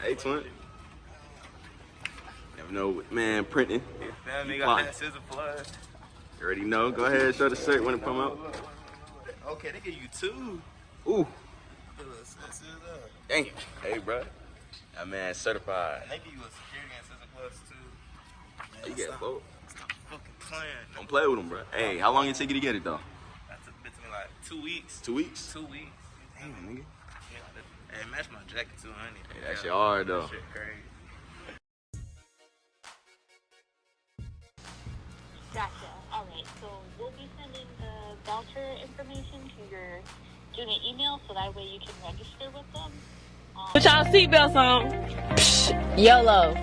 Hey, twin. Never know, man, printing. Family got that CySA Plus. You already know. Go ahead, show the cert when it come out. Okay, they give you 2. Ooh. CySA. Dang. Hey, bro. That man certified. And they give you a security and CySA Plus too. Man, You get both. Stop fucking playing. Don't play with them, bro. Hey, how long it take you to get it, though? That took me like 2 weeks. 2 weeks? 2 weeks. Damn, nigga. Hey, match my jacket too, honey. Hey, that shit hard, though. That shit crazy. Gotcha. All right. So we'll be sending the voucher information to your student email, so that way you can register with them. Put y'all seatbelts on. Psh, YOLO.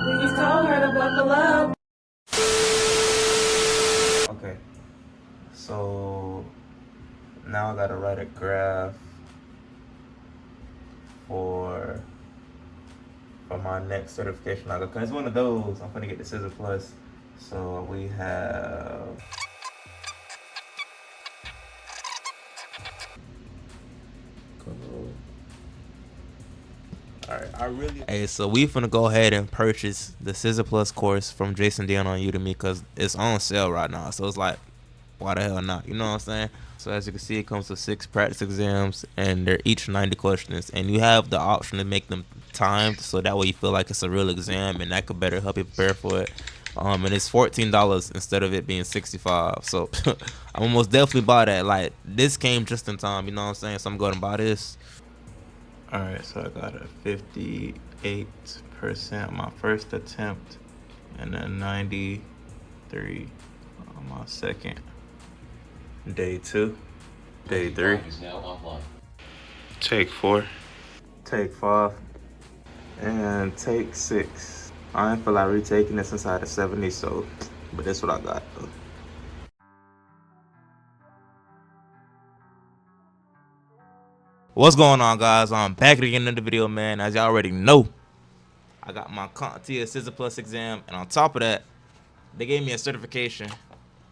We just told her to buckle up. Okay. So now I gotta write a graph for my next certification. Like, okay, it's one of those. I'm gonna get the CySA Plus. So we have Hey, so we finna go ahead and purchase the CySA Plus course from Jason Dion on Udemy because it's on sale right now. So it's like, why the hell not? You know what I'm saying? So as you can see, it comes with 6 practice exams, and they're each 90 questions. And you have the option to make them timed, so that way you feel like it's a real exam, and that could better help you prepare for it. And it's $14 instead of it being $65. So I'm almost definitely buy that. Like, this came just in time. You know what I'm saying? So I'm going to buy this. All right, so I got a 58% my first attempt, and a 93 on my second. Day 2. Day 3. Take 4. Take 5. And take 6. I ain't feel like retaking this inside of 70, so, but that's what I got though. What's going on, guys? I'm back again in the video, man. As y'all already know, I got my CompTIA CySA Plus exam, and on top of that, they gave me a certification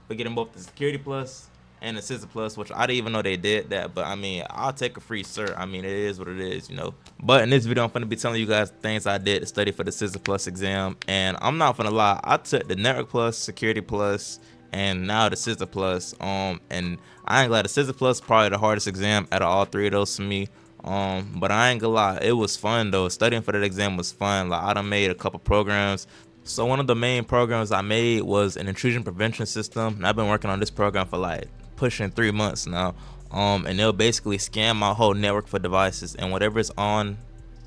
for getting both the Security Plus and the CySA Plus, which I didn't even know they did that. But I mean, I'll take a free cert. I mean, it is what it is, you know. But in this video, I'm gonna be telling you guys things I did to study for the CySA Plus exam, and I'm not gonna lie, I took the Network Plus, Security Plus, and now the CySA Plus. And I ain't glad the CySA Plus is probably the hardest exam out of all 3 of those for me. But I ain't gonna lie, it was fun though. Studying for that exam was fun. Like, I done made a couple programs. So one of the main programs I made was an intrusion prevention system, and I've been working on this program for like pushing 3 months now. And they'll basically scan my whole network for devices, and whatever's on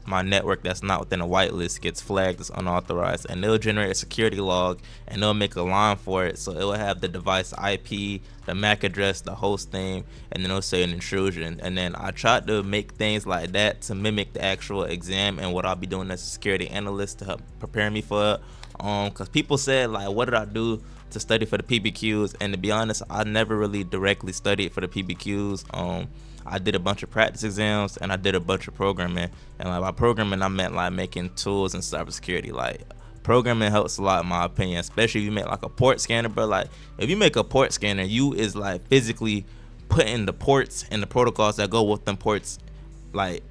my network that's not within a whitelist gets flagged as unauthorized, and they'll generate a security log, and they'll make a line for it. So it will have the device IP, the MAC address, the host name, and then it'll say an intrusion. And then I tried to make things like that to mimic the actual exam and what I'll be doing as a security analyst to help prepare me for it. Because people said, like, what did I do to study for the PBQs? And to be honest, I never really directly studied for the PBQs. I did a bunch of practice exams, and I did a bunch of programming. And like, by programming, I meant like making tools in cybersecurity. Like, programming helps a lot in my opinion, especially if you make like a port scanner. But like, if you make a port scanner, you is like physically putting the ports and the protocols that go with them ports, like,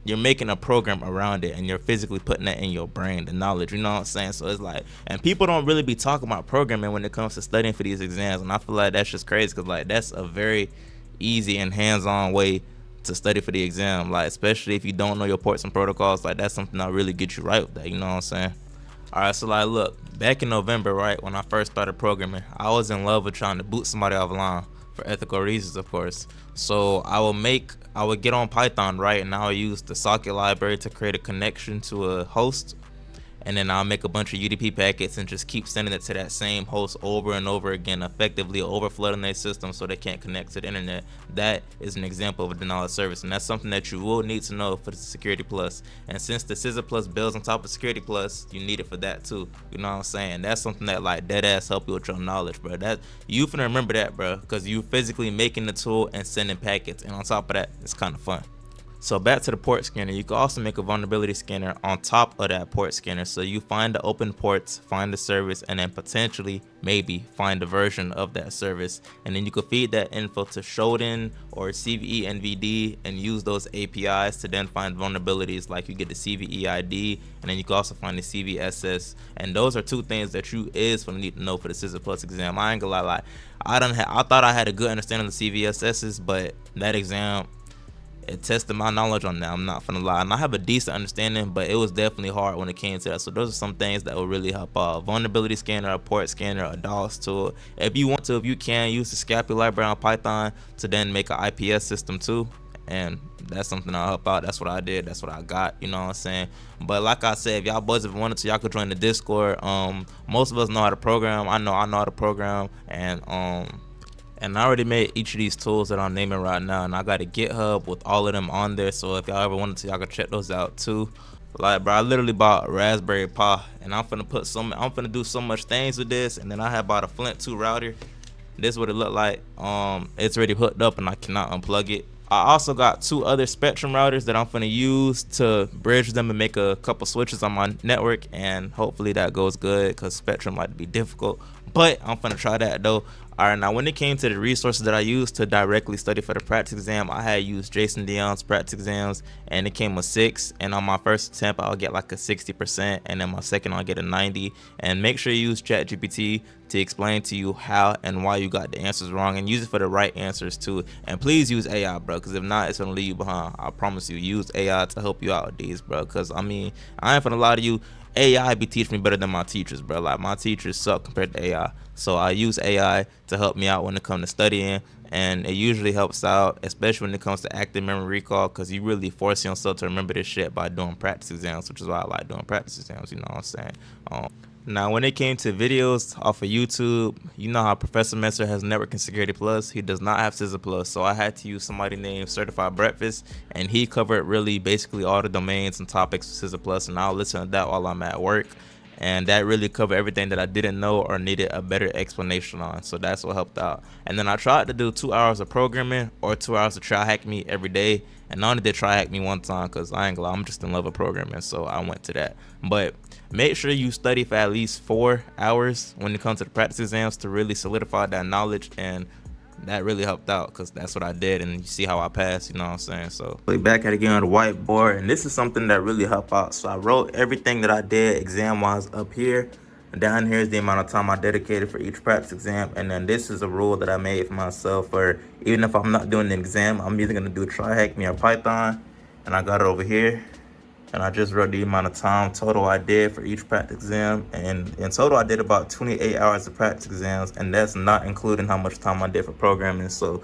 you're making a program around it, and you're physically putting that in your brain, the knowledge, you know what I'm saying? So it's like, and people don't really be talking about programming when it comes to studying for these exams, and I feel like that's just crazy, because like, that's a very easy and hands-on way to study for the exam. Like, especially if you don't know your ports and protocols, like, that's something that'll really get you right with that, you know what I'm saying? All right, so like, look, back in November, right, when I first started programming, I was in love with trying to boot somebody offline for ethical reasons, of course. So I would get on Python, right, and I would use the socket library to create a connection to a host, and then I'll make a bunch of UDP packets and just keep sending it to that same host over and over again, effectively overflooding their system so they can't connect to the internet. That is an example of a denial of service, and that's something that you will need to know for the Security Plus. And since the CySA Plus builds on top of Security Plus, you need it for that too. You know what I'm saying? That's something that like dead ass help you with your knowledge, bro. That you finna remember that, bro, because you physically making the tool and sending packets, and on top of that, it's kind of fun. So back to the port scanner, you can also make a vulnerability scanner on top of that port scanner. So you find the open ports, find the service, and then potentially maybe find the version of that service. And then you can feed that info to Shodan or CVE NVD and use those APIs to then find vulnerabilities, like you get the CVE ID, and then you can also find the CVSS. And those are two things that you is gonna need to know for the CySA Plus exam. I ain't gonna lie, I thought I had a good understanding of the CVSSs, but that exam, it tested my knowledge on that. I'm not gonna lie, and I have a decent understanding, but it was definitely hard when it came to that. So those are some things that will really help out. Vulnerability scanner, a port scanner, a DOS tool. If you want to, if you can, use the Scapy library on Python to then make an IPS system too, and that's something that'll help out. That's what I did, that's what I got, you know what I'm saying? But like I said, if y'all boys have wanted to, y'all could join the Discord. Most of us know how to program. I know how to program, and I already made each of these tools that I'm naming right now, and I got a GitHub with all of them on there. So if y'all ever wanted to, y'all can check those out too. Like, bro, I literally bought Raspberry Pi, and I'm finna do so much things with this. And then I had bought a Flint 2 router. This is what it looked like. It's already hooked up, and I cannot unplug it. I also got 2 other Spectrum routers that I'm finna use to bridge them and make a couple switches on my network, and hopefully that goes good, because Spectrum like to be difficult, but I'm finna try that though. Alright, now when it came to the resources that I used to directly study for the practice exam, I had used Jason Dion's practice exams, and it came a 6, and on my first attempt I'll get like a 60%, and then my second I'll get a 90. And make sure you use ChatGPT to explain to you how and why you got the answers wrong, and use it for the right answers too. And please use AI, bro, because if not, it's gonna leave you behind. I promise you, use AI to help you out with these, bro, because I mean, I ain't gonna lie to you, AI be teaching me better than my teachers, bro. Like, my teachers suck compared to AI. So I use AI to help me out when it comes to studying, and it usually helps out, especially when it comes to active memory recall, because you really force yourself to remember this shit by doing practice exams, which is why I like doing practice exams, you know what I'm saying? Now, when it came to videos off of YouTube, you know how Professor Messer has Network and Security Plus. He does not have CySA Plus, so I had to use somebody named Certified Breakfast, and he covered really basically all the domains and topics of CySA Plus, and I'll listen to that while I'm at work. And that really covered everything that I didn't know or needed a better explanation on. So that's what helped out. And then I tried to do 2 hours of programming or 2 hours of try hack me every day. And I only did try hack me one time, because I ain't gonna lie, I'm just in love with programming, so I went to that. But make sure you study for at least 4 hours when it comes to the practice exams to really solidify that knowledge, and that really helped out, because that's what I did, and you see how I passed, you know what I'm saying? So back at it again on the whiteboard, and this is something that really helped out. So I wrote everything that I did exam wise up here, and down here is the amount of time I dedicated for each practice exam. And then this is a rule that I made for myself, for even if I'm not doing the exam, I'm either gonna do try hack me or Python, and I got it over here. And I just wrote the amount of time total I did for each practice exam. And in total, I did about 28 hours of practice exams, and that's not including how much time I did for programming. So,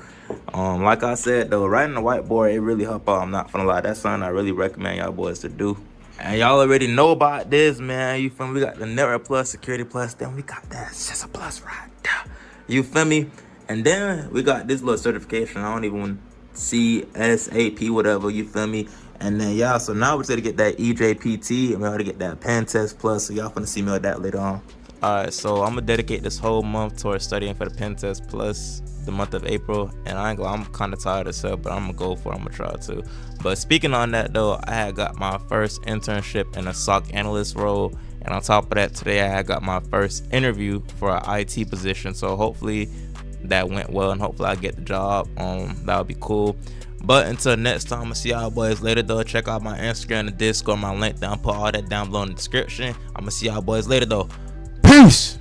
like I said, though, writing the whiteboard, it really helped out. I'm not gonna lie, that's something I really recommend y'all boys to do. And y'all already know about this, man. You feel me? We got the Network Plus, Security Plus, then we got that CySA Plus right there. You feel me? And then we got this little certification. I don't even CSAP, whatever, you feel me? And then y'all, so now we're going to get that EJPT, and we're going to get that PenTest Plus, so y'all finna see me with that later on. Alright, so I'm gonna dedicate this whole month towards studying for the PenTest Plus, the month of April, and I ain't gonna, I'm kind of tired of stuff, but I'm gonna go for it. I'm gonna try to. But speaking on that though, I had got my first internship in a SOC analyst role, and on top of that, today I had got my first interview for an IT position. So hopefully that went well, and hopefully I get the job. That would be cool. But until next time, I'm gonna see y'all boys later though. Check out my Instagram, the Discord, my link down, put all that down below in the description. I'm gonna see y'all boys later though. Peace.